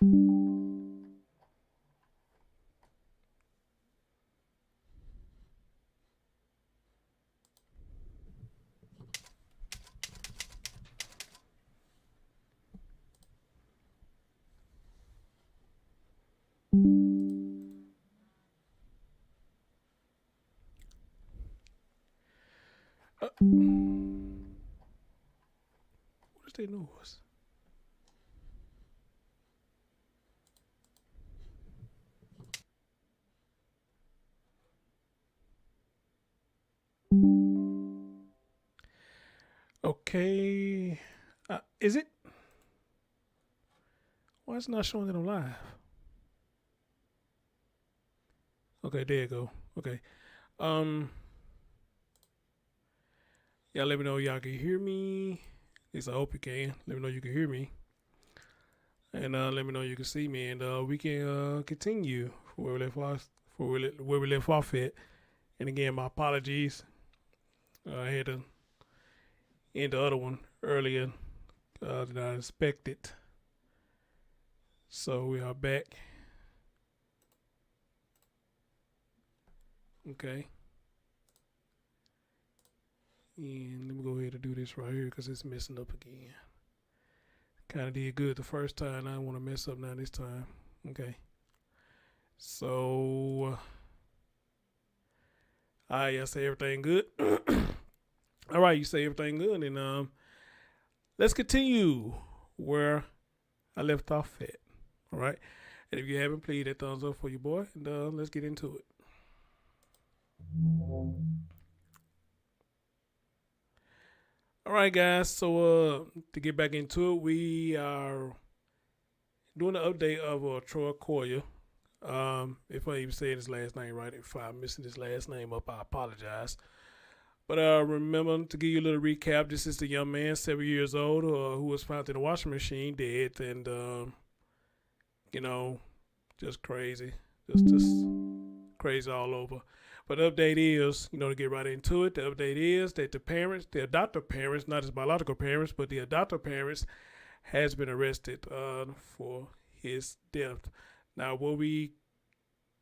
What's that noise? Okay. Is it? Why is it not showing that I'm live? Okay, there you go. Okay. Um, y'all let me know y'all can hear me. At least I hope you can. Let me know you can hear me. And let me know you can see me. And we can continue where we left off, where we left off at. And again, my apologies. I had to end the other one earlier than I expected. So we are back. Okay. And let me go ahead and do this right here because it's messing up again. Kind of did good the first time. I don't want to mess up now this time. Okay. So, I say everything good. All right, you say everything good, and let's continue where I left off at. All right, and if you haven't, please that thumbs up for your boy, and let's get into it. All right, guys. So to get back into it, we are doing an update of Troy Khoeler. If I even say his last name right, if I'm missing his last name up, I apologize. But remember, to give you a little recap, this is the young man, 7 years old, who was found in a washing machine dead, and just crazy, just crazy all over. But the update is, to get right into it, the update is that the adoptive parents, not his biological parents, but the adoptive parents, has been arrested for his death. Now,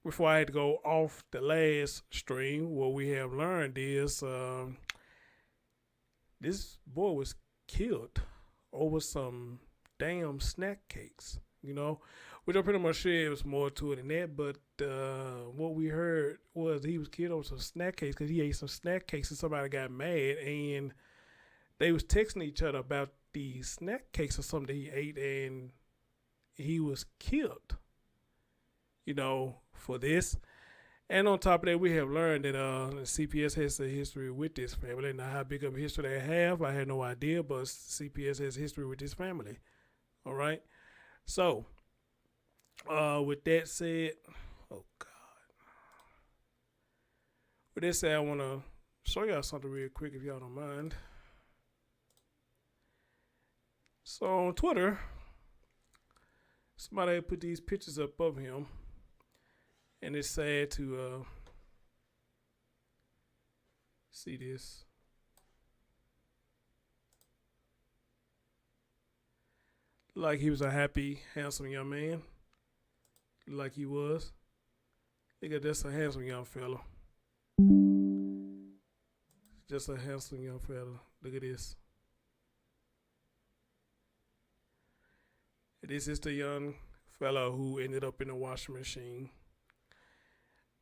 before I had to go off the last stream, what we have learned is this boy was killed over some damn snack cakes, which I'm pretty much sure it was more to it than that. But what we heard was he was killed over some snack cakes because he ate some snack cakes and somebody got mad and they was texting each other about the snack cakes or something that he ate, and he was killed, for this. And on top of that, we have learned that CPS has a history with this family. Now, how big of a history they have, I had no idea, but CPS has a history with this family. All right. So, with that said, oh God. With that said, I want to show y'all something real quick if y'all don't mind. So on Twitter, somebody put these pictures up of him. And it's sad to see this. Like he was a happy, handsome young man. Like he was. Look at that's a handsome young fella. Just a handsome young fella. Look at this. This is the young fella who ended up in a washing machine.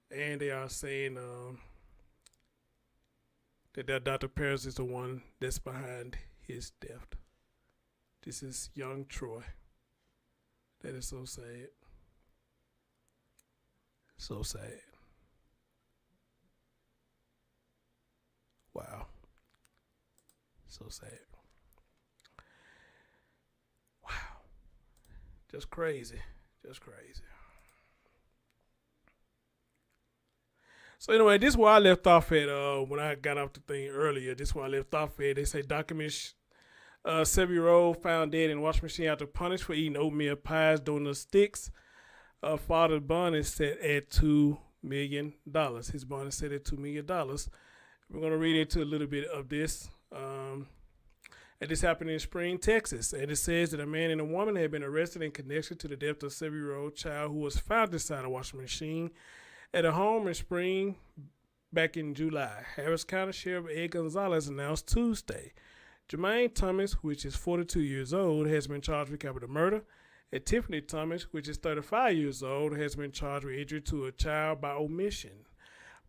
And they are saying that their adoptive parents is the one that's behind his death. This is young Troy. That is so sad. So sad. Wow. So sad. Wow. Just crazy. Just crazy. So anyway, this is where I left off at when I got off the thing earlier. This is where I left off at. They say documents 7-year-old found dead in washing machine after punished for eating oatmeal pies, donuts, sticks. Father's bond is set at $2 million. His bond is set at $2 million. We're going to read into a little bit of this. And this happened in Spring, Texas. And it says that a man and a woman had been arrested in connection to the death of a 7-year-old child who was found inside a washing machine at a home in Spring back in July. Harris County Sheriff Ed Gonzalez announced Tuesday. Jermaine Thomas, which is 42 years old, has been charged with capital murder. And Tiffany Thompson, which is 35 years old, has been charged with injury to a child by omission.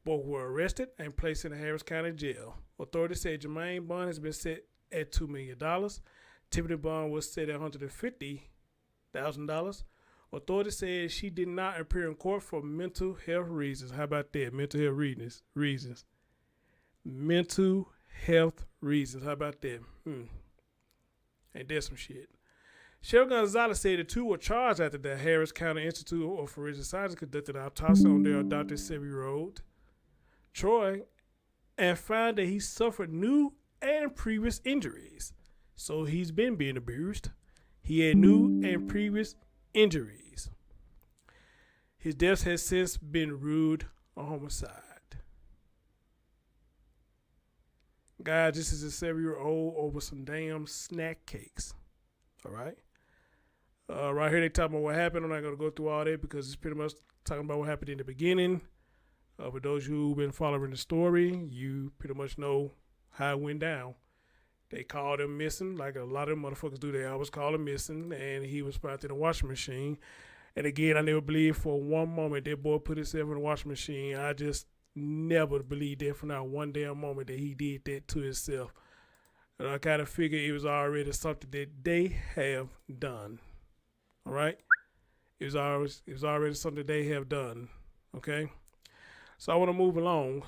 Both were arrested and placed in the Harris County Jail. Authorities say Jermaine bond has been set at $2 million. Tiffany bond was set at $150,000. Authorities said she did not appear in court for mental health reasons. How about that? Mental health reasons. Mental health reasons. How about that? Ain't that some shit? Sheriff Gonzalez said the two were charged after the Harris County Institute of Forensic Science conducted an autopsy on their adopted 7-year-old, Troy, and found that he suffered new and previous injuries. So he's been being abused. He had new and previous injuries. His death has since been ruled a homicide. Guys, this is a 7-year-old over some damn snack cakes. All right. Right here they talking about what happened. I'm not going to go through all that because it's pretty much talking about what happened in the beginning. For those who've been following the story, you pretty much know how it went down. They called him missing, like a lot of motherfuckers do. They always call him missing, and he was found in the washing machine. And again, I never believed for one moment that boy put himself in the washing machine. I just never believed that for not one damn moment that he did that to himself. And I kind of figured it was already something that they have done. All right? It was already something they have done. Okay? So I want to move along.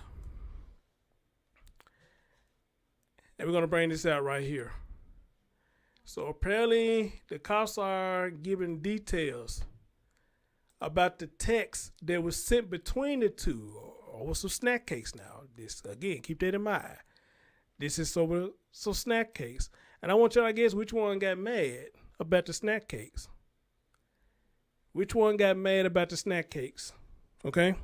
And we're going to bring this out right here. So apparently the cops are giving details about the text that was sent between the two over some snack cakes now. This, again, keep that in mind. This is over some snack cakes. And I want y'all to guess which one got mad about the snack cakes. Which one got mad about the snack cakes? Okay?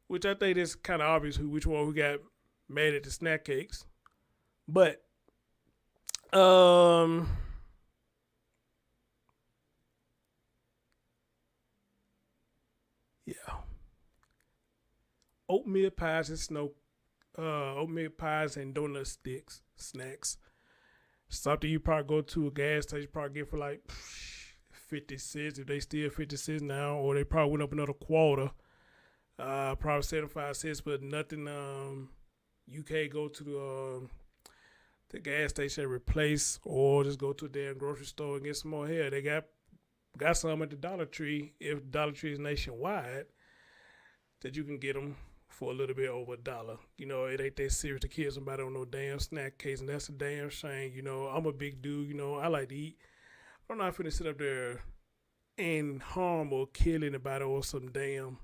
Which I think is kind of obvious which one who got mad at the snack cakes. But, yeah. Oatmeal pies and oatmeal pies and donut sticks, snacks. Something you probably go to a gas station, probably get for like 50 cents, if they still 50 cents now, or they probably went up another quarter, probably 75 cents, but nothing, you can't go to the gas station and replace, or just go to a damn grocery store and get some more here. They got some at the Dollar Tree, if Dollar Tree is nationwide, that you can get them for a little bit over $1. You know, it ain't that serious to kill somebody on no damn snack case, and that's a damn shame. You know, I'm a big dude, you know, I like to eat. I'm not finna sit up there and harm or kill anybody over some damn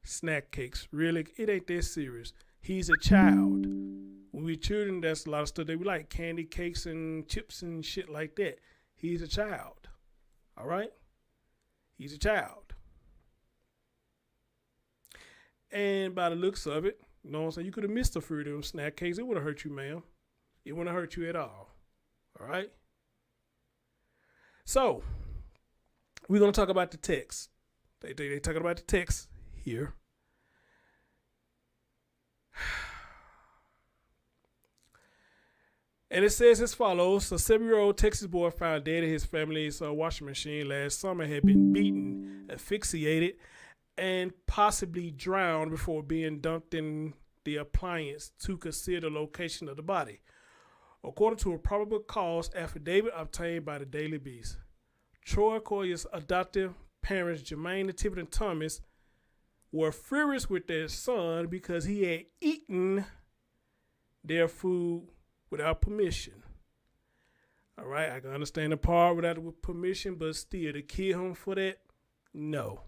snack cakes. Really, it ain't that serious. He's a child. When we children, that's a lot of stuff. They like candy cakes and chips and shit like that. He's a child. All right? He's a child. And by the looks of it, you know what I'm saying, you could have missed a few of them snack cakes. It wouldn't hurt you, ma'am. It wouldn't hurt you at all. All right? So, we're going to talk about the text. They talking about the text here. And it says as follows. A 7-year-old Texas boy found dead in his family's washing machine last summer had been beaten, asphyxiated, and possibly drowned before being dumped in the appliance to conceal the location of the body, according to a probable cause affidavit obtained by the Daily Beast. Troy Khoeler's adoptive parents, Jermaine and Tiffany Thompson, were furious with their son because he had eaten their food without permission. All right, I can understand the part without permission, but still, to kill him for that, no.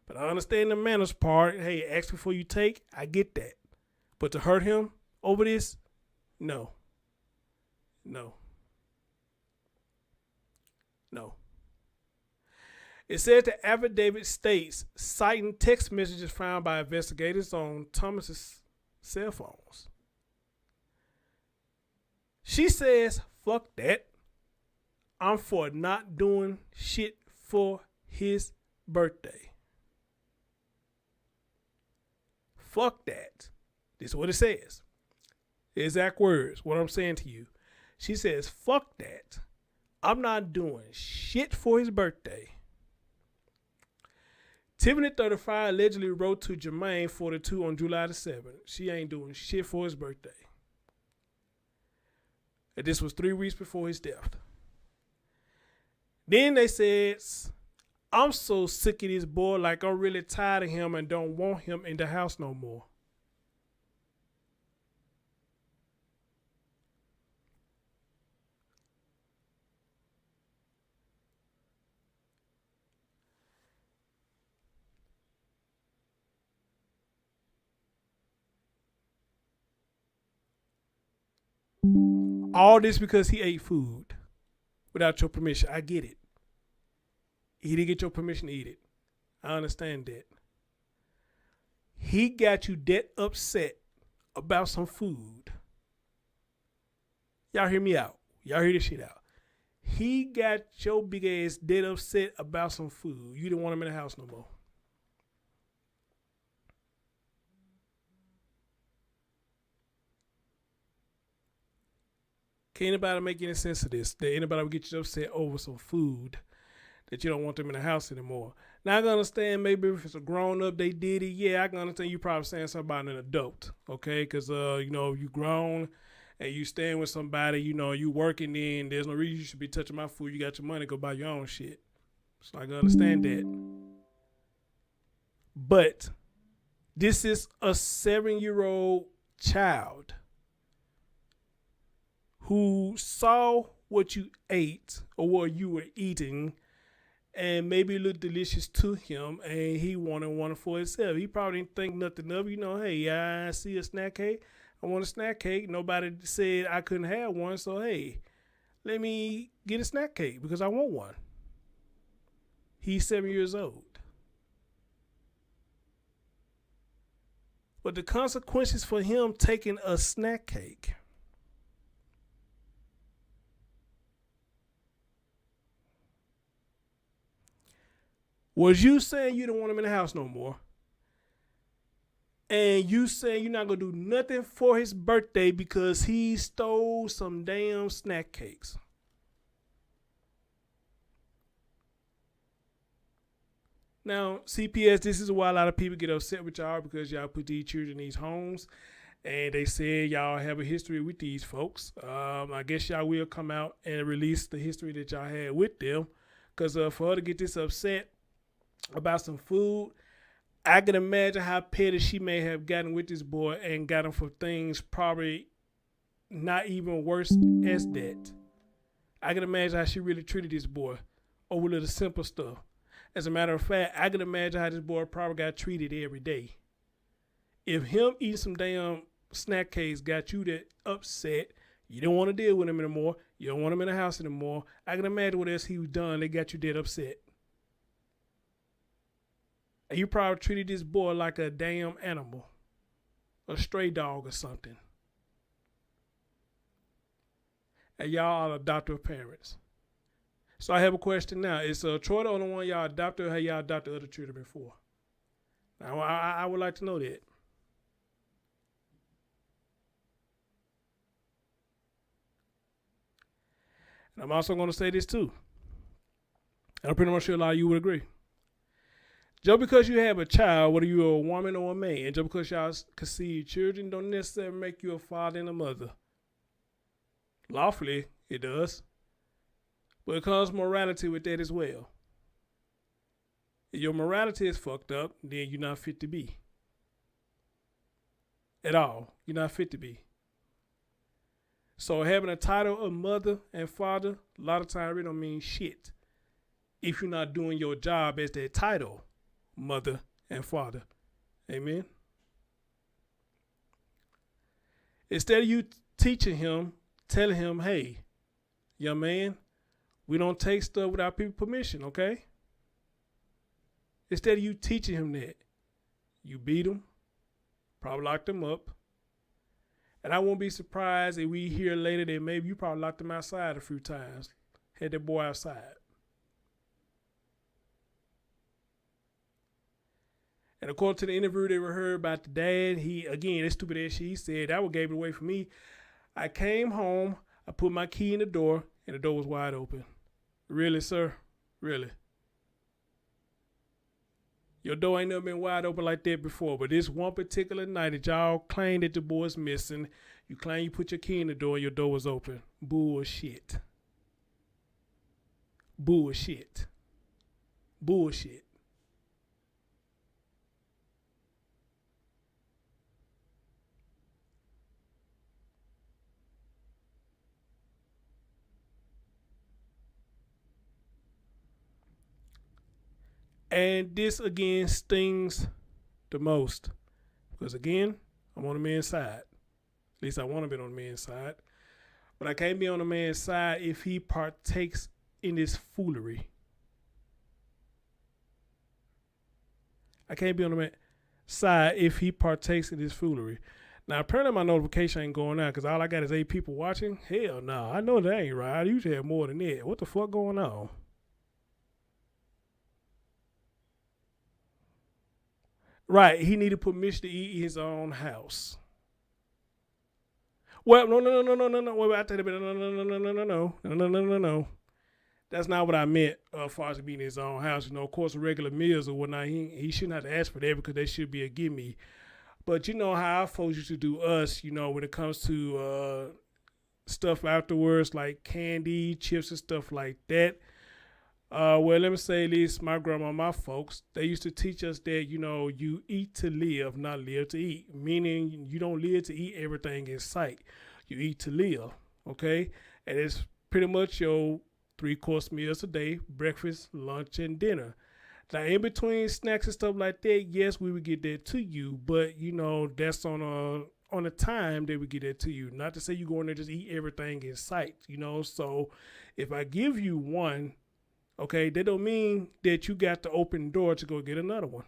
But I understand the manners part. Hey, ask before you take, I get that. But to hurt him over this, no. It says the affidavit states, citing text messages found by investigators on Thomas's cell phones. She says, fuck that. I'm for not doing shit for his birthday. Fuck that. This is what it says. Exact words, what I'm saying to you. She says, fuck that. I'm not doing shit for his birthday. Tiffany, 35, allegedly wrote to Jermaine, 42, on July the 7th. She ain't doing shit for his birthday. And this was 3 weeks before his death. Then they said, I'm so sick of this boy, like I'm really tired of him and don't want him in the house no more. All this because he ate food without your permission. I get it. He didn't get your permission to eat it. I understand that. He got you that upset about some food. Y'all hear me out. Y'all hear this shit out. He got your big ass dead upset about some food. You didn't want him in the house no more. Can anybody make any sense of this? That anybody will get you upset over some food that you don't want them in the house anymore? Now I can understand maybe if it's a grown up, they did it. Yeah, I can understand you probably saying something about an adult, okay? Because you grown and you staying with somebody, you working in. There's no reason you should be touching my food. You got your money, go buy your own shit. So I can understand that. But this is a 7-year-old child who saw what you ate or what you were eating and maybe it looked delicious to him and he wanted one for himself. He probably didn't think nothing of it. Hey, I see a snack cake. I want a snack cake. Nobody said I couldn't have one. So, hey, let me get a snack cake because I want one. He's 7 years old. But the consequences for him taking a snack cake, was you saying you don't want him in the house no more, and you saying you're not going to do nothing for his birthday because he stole some damn snack cakes. Now, CPS, this is why a lot of people get upset with y'all because y'all put these children in these homes and they say y'all have a history with these folks. I guess y'all will come out and release the history that y'all had with them because for her to get this upset about some food, I can imagine how petty she may have gotten with this boy and got him for things probably not even worse as that. I can imagine how she really treated this boy over little simple stuff. As a matter of fact, I can imagine how this boy probably got treated every day. If him eating some damn snack cakes got you that upset, you don't want to deal with him anymore, you don't want him in the house anymore, I can imagine what else he was done that got you that upset. And you probably treated this boy like a damn animal, a stray dog or something. And y'all are adoptive parents. So I have a question now. Is Troy the only one y'all adopted, or have y'all adopted other children before? Now, I would like to know that. And I'm also going to say this too. And I'm pretty much sure a lot of you would agree. Just because you have a child, whether you're a woman or a man, just because y'all conceive children, don't necessarily make you a father and a mother. Lawfully, it does. But it comes morality with that as well. If your morality is fucked up, then you're not fit to be. At all. You're not fit to be. So having a title of mother and father, a lot of times it don't mean shit if you're not doing your job as that title, mother and father. Amen. Instead of you teaching him, telling him, hey, young man, we don't take stuff without people's permission, okay? Instead of you teaching him that, you beat him, probably locked him up. And I won't be surprised if we hear later that maybe you probably locked him outside a few times. Had that boy outside. And according to the interview they were heard about the dad, he, again, that stupid ass shit, he said, that what gave it away for me. I came home, I put my key in the door, and the door was wide open. Really, sir? Really? Your door ain't never been wide open like that before, but this one particular night that y'all claim that the boy's missing, you claim you put your key in the door and your door was open. Bullshit. Bullshit. Bullshit. And this again stings the most. Because again, I'm on the man's side. At least I want to be on the man's side. But I can't be on the man's side if he partakes in this foolery. I can't be on the man's side if he partakes in this foolery. Now, apparently my notification ain't going out because all I got is 8 people watching. Hell no, I know that ain't right. I usually have more than that. What the fuck going on? Right, he needed permission to eat in his own house. Well, no. Wait, I tell you, no. That's not what I meant as far as being in his own house. You know, of course, regular meals or whatnot, he shouldn't have to ask for that because they should be a gimme. But you know how our folks used to do us, you know, when it comes to stuff afterwards, like candy, chips and stuff like that. Well, let me say this, my grandma, my folks, they used to teach us that, you know, you eat to live, not live to eat, meaning you don't live to eat everything in sight. You eat to live, okay? And it's pretty much your 3-course meals a day, breakfast, lunch, and dinner. Now, in between snacks and stuff like that, yes, we would get that to you, but, you know, that's on a time that we get that to you. Not to say you go in there and just eat everything in sight, you know? So if I give you one, okay, that don't mean that you got the open door to go get another one,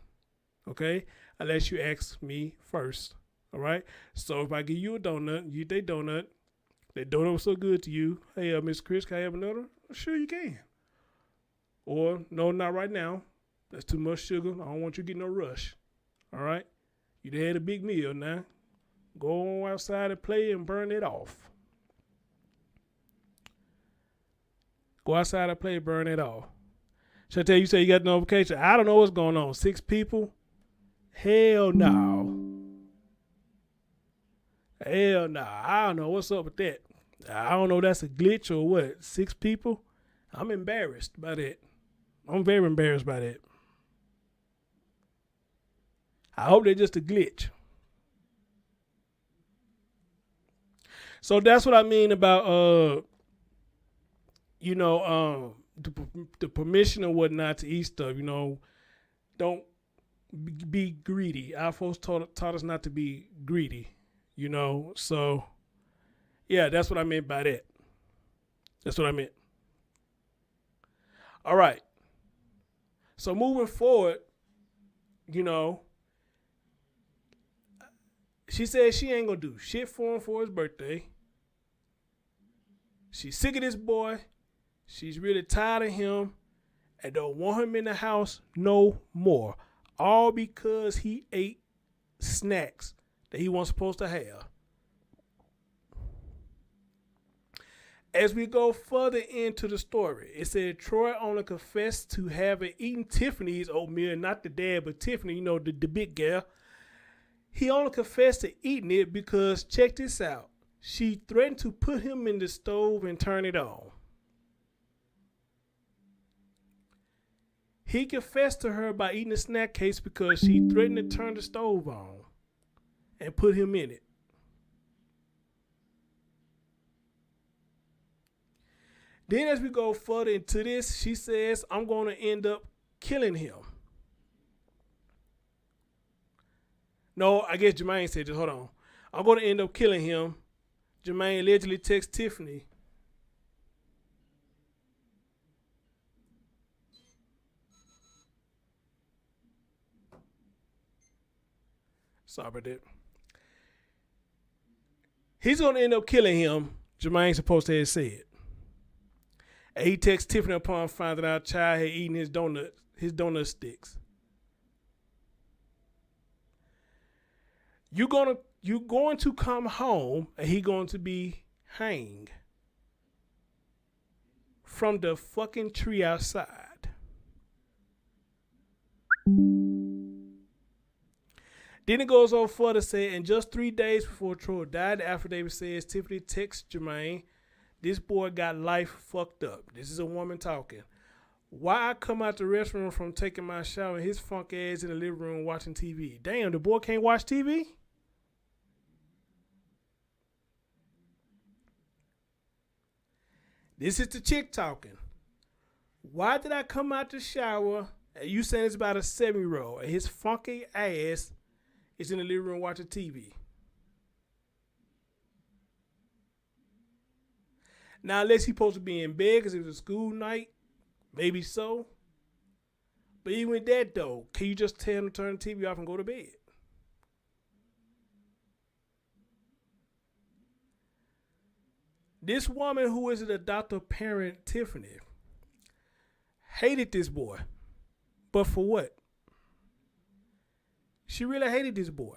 okay? Unless you ask me first, all right? So if I give you a donut, you eat that donut was so good to you. Hey, Miss Chris, can I have another? Sure you can. Or, no, not right now. That's too much sugar. I don't want you to get no rush, all right? You had a big meal now. Go outside and play and burn it off. Go outside and play, burn it off. Should I tell you, say you got the notification? I don't know what's going on. 6 people? Hell no. Hell no. I don't know what's up with that. I don't know if that's a glitch or what. 6 people? I'm embarrassed by that. I'm very embarrassed by that. I hope they're just a glitch. So that's what I mean about you know, the permission or whatnot to eat stuff, you know, don't be greedy. Our folks taught us not to be greedy, you know. So, yeah, that's what I meant by that. That's what I meant. All right. So moving forward, you know, she said she ain't going to do shit for him for his birthday. She's sick of this boy. She's really tired of him and don't want him in the house no more. All because he ate snacks that he wasn't supposed to have. As we go further into the story, it said Troy only confessed to having eaten Tiffany's oatmeal, not the dad, but Tiffany, you know, the big girl. He only confessed to eating it because, check this out, she threatened to put him in the stove and turn it on. He confessed to her by eating a snack case because she threatened to turn the stove on and put him in it. Then as we go further into this, she says, I'm going to end up killing him. No, I guess Jermaine said this. Hold on. I'm going to end up killing him. Jermaine allegedly texts Tiffany. Sorry about that. He's going to end up killing him, Jermaine supposed to have said. And he texts Tiffany upon finding out child had eaten his donut sticks. You're going to come home and he going to be hanged from the fucking tree outside. Then it goes on further to say, and just 3 days before Troy died, the affidavit says Tiffany texts Jermaine, this boy got life fucked up. This is a woman talking. Why I come out the restroom from taking my shower and his funk ass in the living room watching TV? Damn, the boy can't watch TV? This is the chick talking. Why did I come out the shower and you saying it's about a 7-year-old and his funky ass is in the living room watching TV? Now, unless he's supposed to be in bed because it was a school night, maybe so. But even with that, though, can you just tell him to turn the TV off and go to bed? This woman who is an adoptive parent, Tiffany, hated this boy. But for what? She really hated this boy.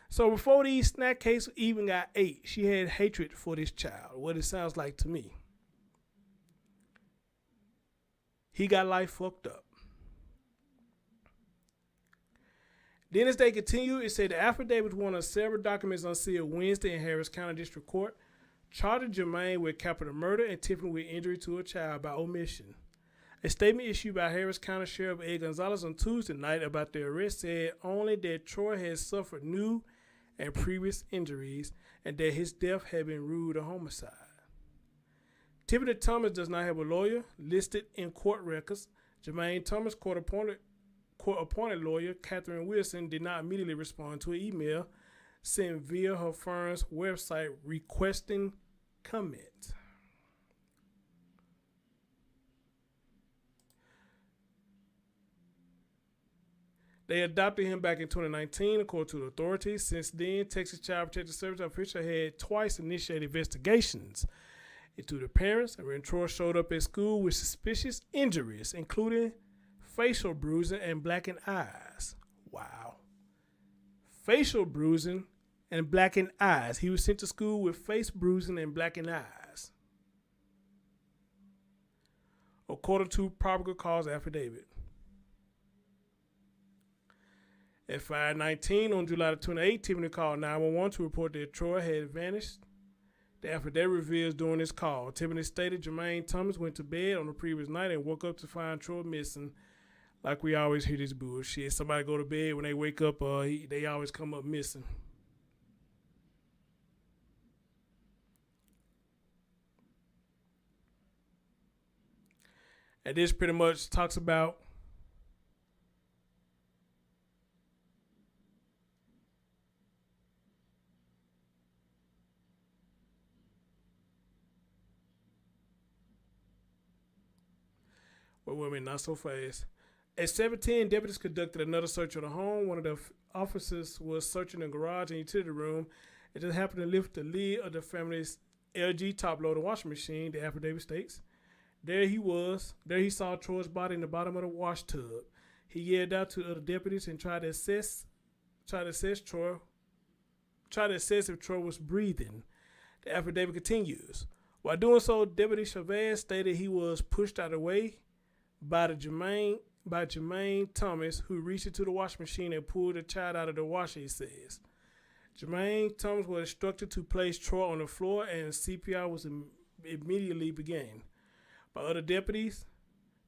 So before these snack cakes even got ate, she had hatred for this child, what it sounds like to me. He got life fucked up. Then as they continue, it said the affidavit was one of several documents unsealed Wednesday in Harris County District Court, charging Jermaine with capital murder and Tiffany with injury to a child by omission. A statement issued by Harris County Sheriff Ed Gonzalez on Tuesday night about the arrest said only that Troy had suffered new and previous injuries and that his death had been ruled a homicide. Tiffany Thomas does not have a lawyer listed in court records. Jermaine Thomas' court-appointed lawyer, Catherine Wilson, did not immediately respond to an email sent via her firm's website requesting comment. They adopted him back in 2019, according to the authorities. Since then, Texas Child Protective Service officials had twice initiated investigations into the parents, and when Troy showed up at school with suspicious injuries, including facial bruising and blackened eyes. Wow. Facial bruising and blackened eyes. He was sent to school with face bruising and blackened eyes, according to probable cause affidavit. At 5:19 on July 28, Tiffany called 911 to report that Troy had vanished. The affidavit reveals during this call, Tiffany stated Jermaine Thomas went to bed on the previous night and woke up to find Troy missing. Like we always hear this bullshit. Somebody go to bed, when they wake up, they always come up missing. And this pretty much talks about women not so fast. At 7:10, deputies conducted another search of the home. One of the officers was searching the garage and utility room and just happened to lift the lid of the family's LG top-loader washing machine, the affidavit states. There he saw Troy's body in the bottom of the wash tub. He yelled out to the other deputies and tried to assess if Troy was breathing. The affidavit continues. While doing so, Deputy Chavez stated he was pushed out of the way by Jermaine Thomas, who reached into the washing machine and pulled the child out of the washer, he says. Jermaine Thomas was instructed to place Troy on the floor and CPR was immediately began. By other deputies,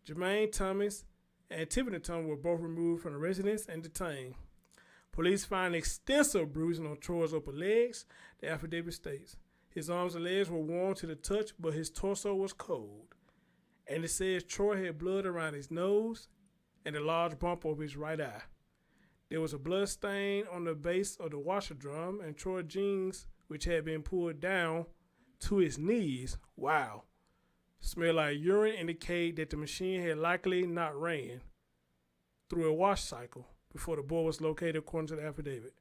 Jermaine Thomas and Tiffany Thomas were both removed from the residence and detained. Police found extensive bruising on Troy's upper legs, the affidavit states. His arms and legs were warm to the touch, but his torso was cold. And it says Troy had blood around his nose and a large bump over his right eye. There was a blood stain on the base of the washer drum, and Troy's jeans, which had been pulled down to his knees, smelled like urine, indicate that the machine had likely not ran through a wash cycle before the boy was located, according to the affidavit.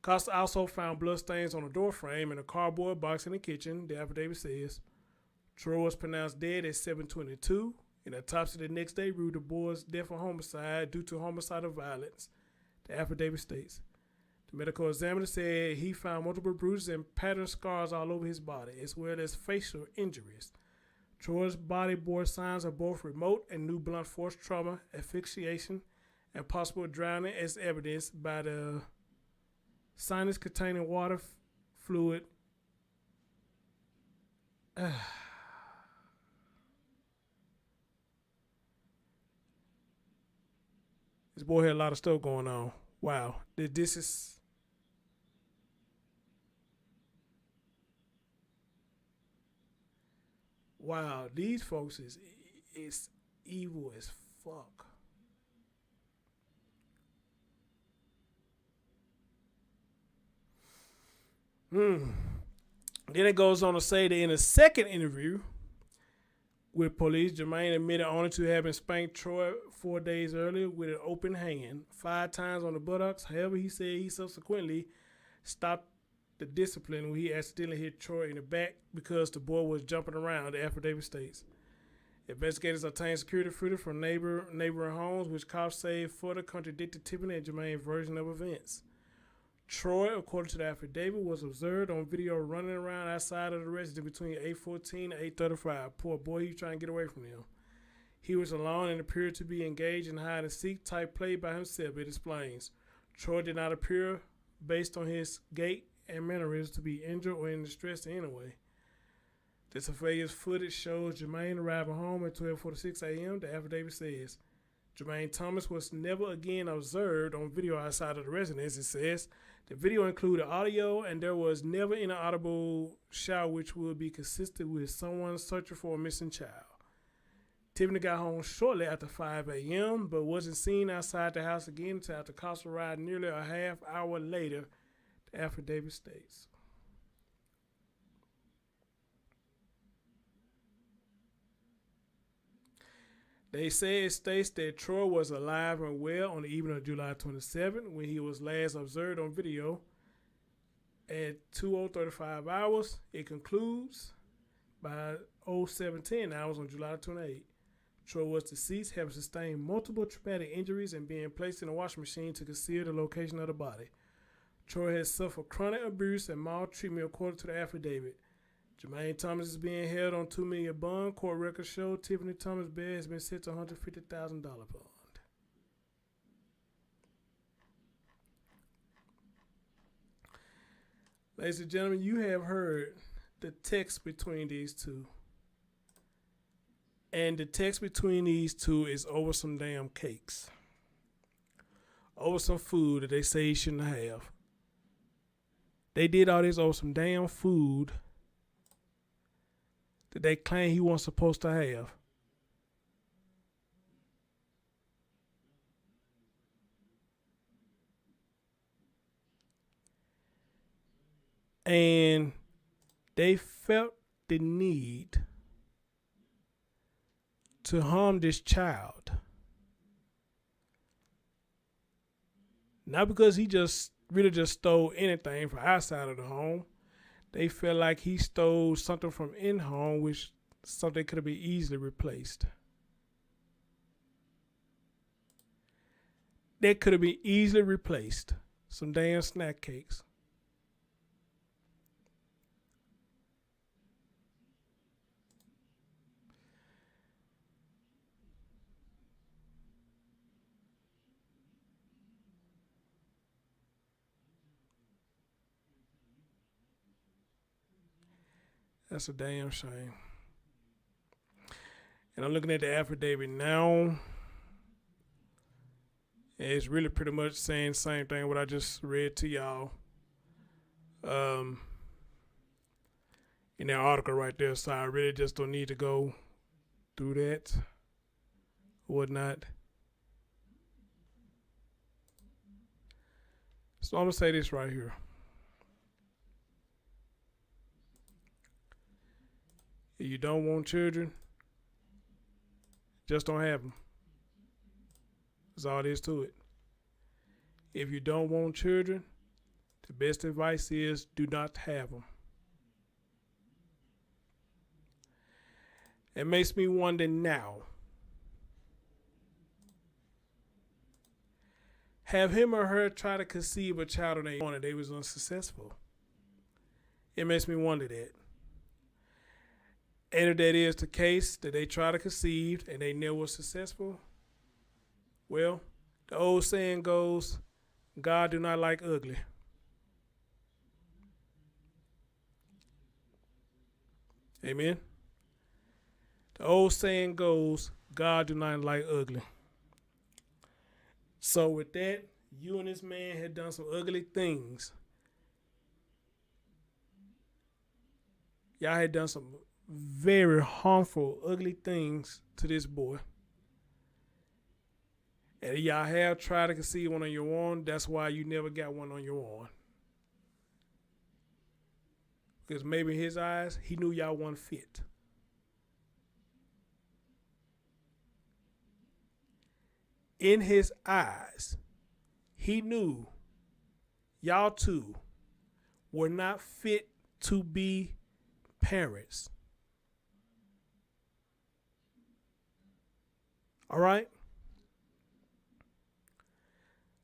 Cops also found bloodstains on a door frame and a cardboard box in the kitchen, the affidavit says. Troy was pronounced dead at 7:22. An autopsy the next day ruled the boy's death a homicide due to homicidal violence, the affidavit states. The medical examiner said he found multiple bruises and pattern scars all over his body, as well as facial injuries. Troy's body bore signs of both remote and new blunt force trauma, asphyxiation, and possible drowning, as evidenced by the sinus containing water fluid. This boy had a lot of stuff going on. Wow. This is... Wow. These folks is evil as fuck. Then it goes on to say that in a second interview with police, Jermaine admitted only to having spanked Troy 4 days earlier with an open hand, 5 times on the buttocks. However, he said he subsequently stopped the discipline when he accidentally hit Troy in the back because the boy was jumping around, the affidavit states. Investigators obtained security footage from neighboring homes, which cops say further contradicted Tiffany and Jermaine's version of events. Troy, according to the affidavit, was observed on video running around outside of the residence between 8:14 and 8:35. Poor boy, he trying to get away from them. He was alone and appeared to be engaged in hide-and-seek type play by himself, it explains. Troy did not appear, based on his gait and mannerisms, to be injured or in distress in any way. The surveillance footage shows Jermaine arriving home at 12:46 a.m., the affidavit says. Jermaine Thomas was never again observed on video outside of the residence, it says. The video included audio, and there was never any audible shout which would be consistent with someone searching for a missing child. Tiffany got home shortly after 5 a.m., but wasn't seen outside the house again until after cops arrived nearly a half hour later, the affidavit states. They say it states that Troy was alive and well on the evening of July 27 when he was last observed on video at 20:35 hours. It concludes by 07:10 hours on July 28. Troy was deceased, having sustained multiple traumatic injuries and being placed in a washing machine to conceal the location of the body. Troy has suffered chronic abuse and maltreatment according to the affidavit. Jermaine Thomas is being held on $2 million bond. Court records show Tiffany Thomas' bail has been set to $150,000 bond. Ladies and gentlemen, you have heard the text between these two. And the text between these two is over some damn cakes. Over some food that they say he shouldn't have. They did all this over some damn food that they claim he wasn't supposed to have. And they felt the need to harm this child. Not because he just stole anything from outside of the home. They felt like he stole something from in-home, which something could have been easily replaced. That could have been easily replaced. Some damn snack cakes. That's a damn shame. And I'm looking at the affidavit now. It's really pretty much saying the same thing what I just read to y'all. In that article right there. So I really just don't need to go through that or whatnot. So I'm going to say this right here. If you don't want children, just don't have them. That's all there is to it. If you don't want children, The best advice is do not have them. It makes me wonder now. Have him or her try to conceive a child on their own and they was unsuccessful? It makes me wonder that. And if that is the case, that they try to conceive and they never was successful, well, the old saying goes, God do not like ugly. Amen. The old saying goes, God do not like ugly. So with that, you and this man had done some ugly things. Y'all had done some very harmful, ugly things to this boy. And y'all have tried to conceive one on your own. That's why you never got one on your own. Because maybe in his eyes, he knew y'all wasn't fit. In his eyes, he knew y'all two were not fit to be parents. All right?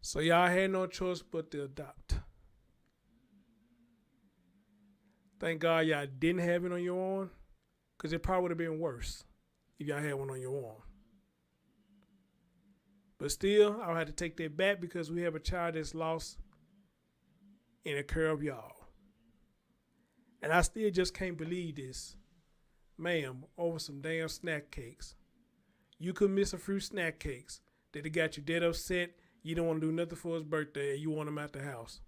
So y'all had no choice but to adopt. Thank God y'all didn't have it on your own, because it probably would have been worse if y'all had one on your own. But still, I'll have to take that back because we have a child that's lost in the care of y'all. And I still just can't believe this. Ma'am, over some damn snack cakes. You could miss a few snack cakes that it got you dead upset. You don't want to do nothing for his birthday and you want him out the house.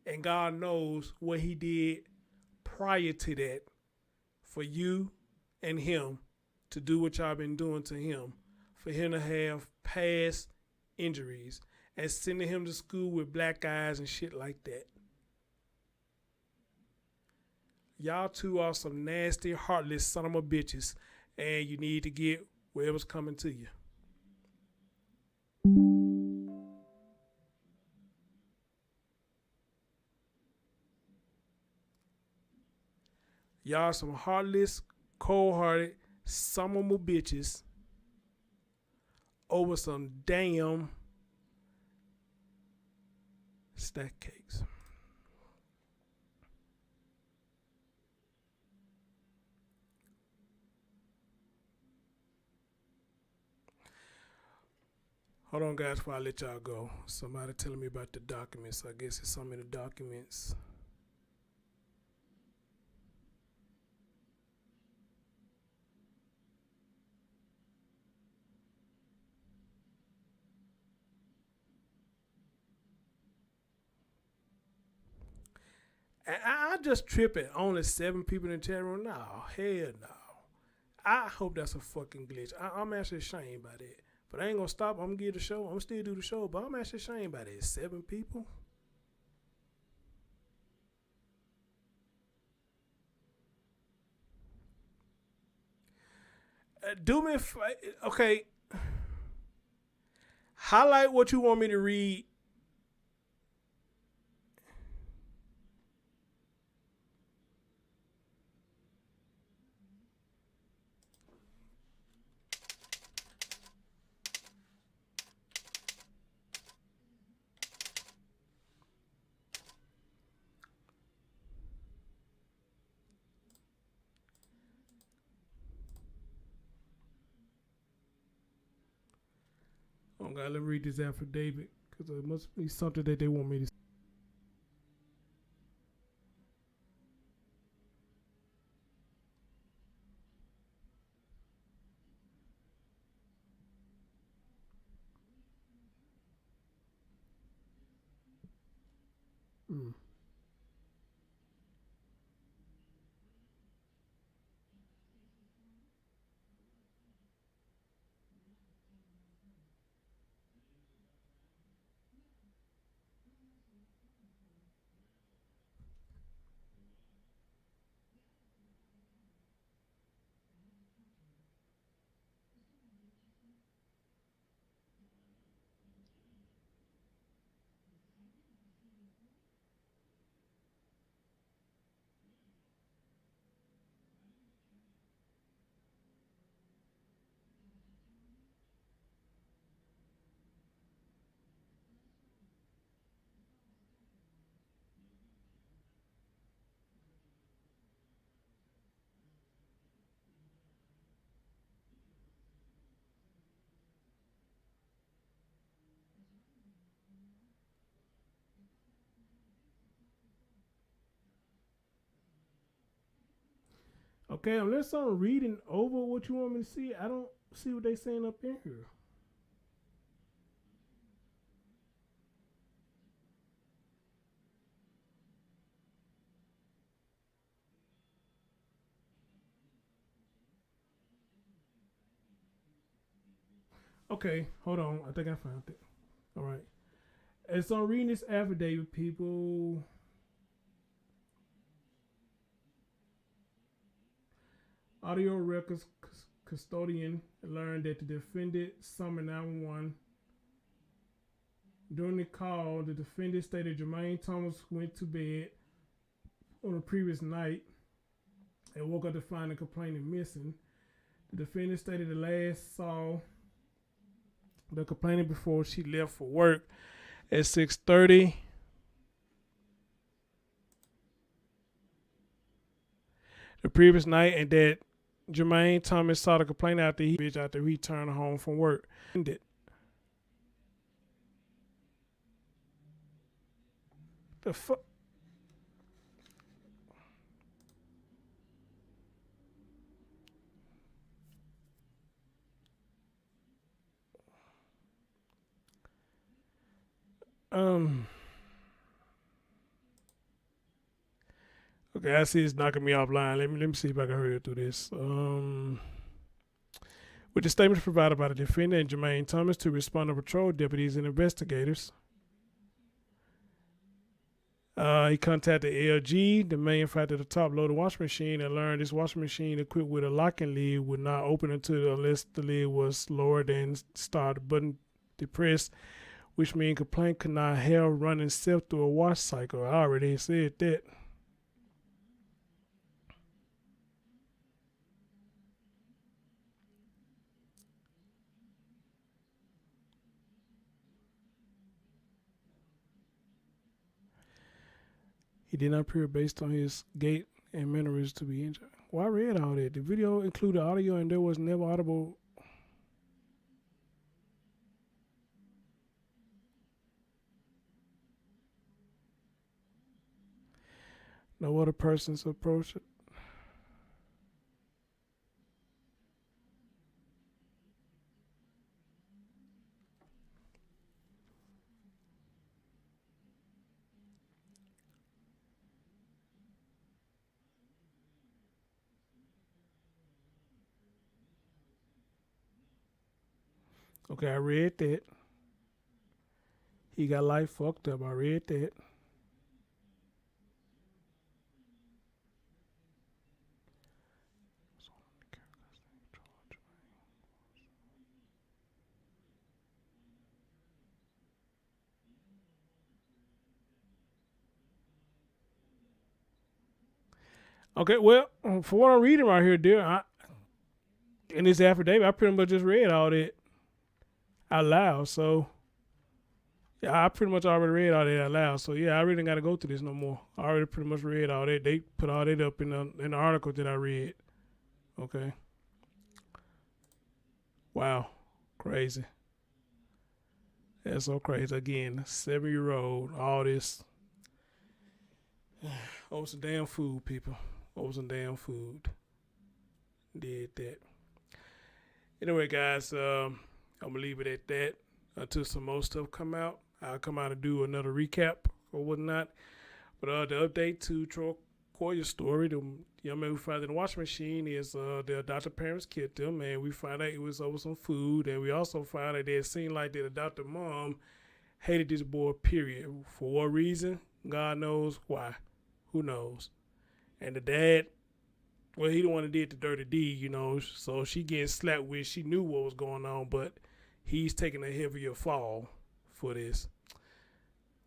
And God knows what he did prior to that for you and him to do what y'all been doing to him. For him to have past injuries and sending him to school with black eyes and shit like that. Y'all two are some nasty, heartless son of a bitches, and you need to get whatever's coming to you. Y'all some heartless, cold-hearted, son of a bitches over some damn snack cakes. Hold on, guys, before I let y'all go. Somebody telling me about the documents. I guess it's some of the documents. And I just tripping. Only 7 people in the chat room. No, hell no. I hope that's a fucking glitch. I'm actually ashamed by that. But I ain't gonna stop. I'm gonna give the show. I'm gonna still do the show. But I'm actually ashamed by that. 7 people. Do me a okay. Highlight what you want me to read. Oh God, let me read this affidavit because it must be something that they want me to. Mm. Okay, unless I'm reading over what you want me to see, I don't see what they saying up in here. Okay, hold on. I think I found it. All right. And so I'm reading this affidavit, people. Audio records custodian learned that the defendant summoned 911. During the call, the defendant stated Jermaine Thomas went to bed on the previous night and woke up to find the complainant missing. The defendant stated the last saw the complainant before she left for work at 6:30. The previous night, and that Jermaine Thomas saw the complainant after he returned home from work. The fuck? Okay, I see it's knocking me offline. Let me see if I can hurry through this. With the statements provided by the defendant and Jermaine Thomas to respond to patrol deputies and investigators. He contacted LG, the manufacturer of the top-loaded washing machine, and learned this washing machine equipped with a locking lid would not open unless the lid was lowered and start button depressed, which means complaint could not have running itself through a wash cycle. I already said that. He did not appear based on his gait and mannerisms to be injured. Well, I read all that. The video included audio and there was never audible. No other persons approached it. Okay, I read that. He got life fucked up. I read that. Okay, well, for what I'm reading right here, dear, in this affidavit, I pretty much just read all that out loud. So, yeah, I pretty much already read all that out loud. So, yeah, I really ain't got to go through this no more. I already pretty much read all that. They put all that up in the article that I read. Okay. Wow. Crazy. That's so crazy. Again, 7-year-old, all this. Oh, some damn food, people. Oh, some damn food. Did that. Anyway, guys, I'm going to leave it at that until some more stuff come out. I'll come out and do another recap or whatnot. But the update to Troy Khoeler's story, the young man who found in the washing machine is the adopted parents killed them, and we found out it was over some food, and we also found out that it seemed like the adopted mom hated this boy, period. For what reason? God knows why. Who knows? And the dad, well, he the one that did the dirty deed, you know, so she getting slapped with. She knew what was going on, but he's taking a heavier fall for this.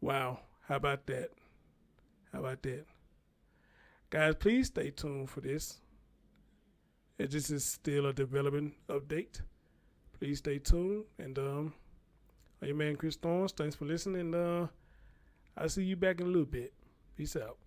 Wow. How about that? How about that? Guys, please stay tuned for this. This is still a development update. Please stay tuned. And I'm your man, Chris Thorns. Thanks for listening. I'll see you back in a little bit. Peace out.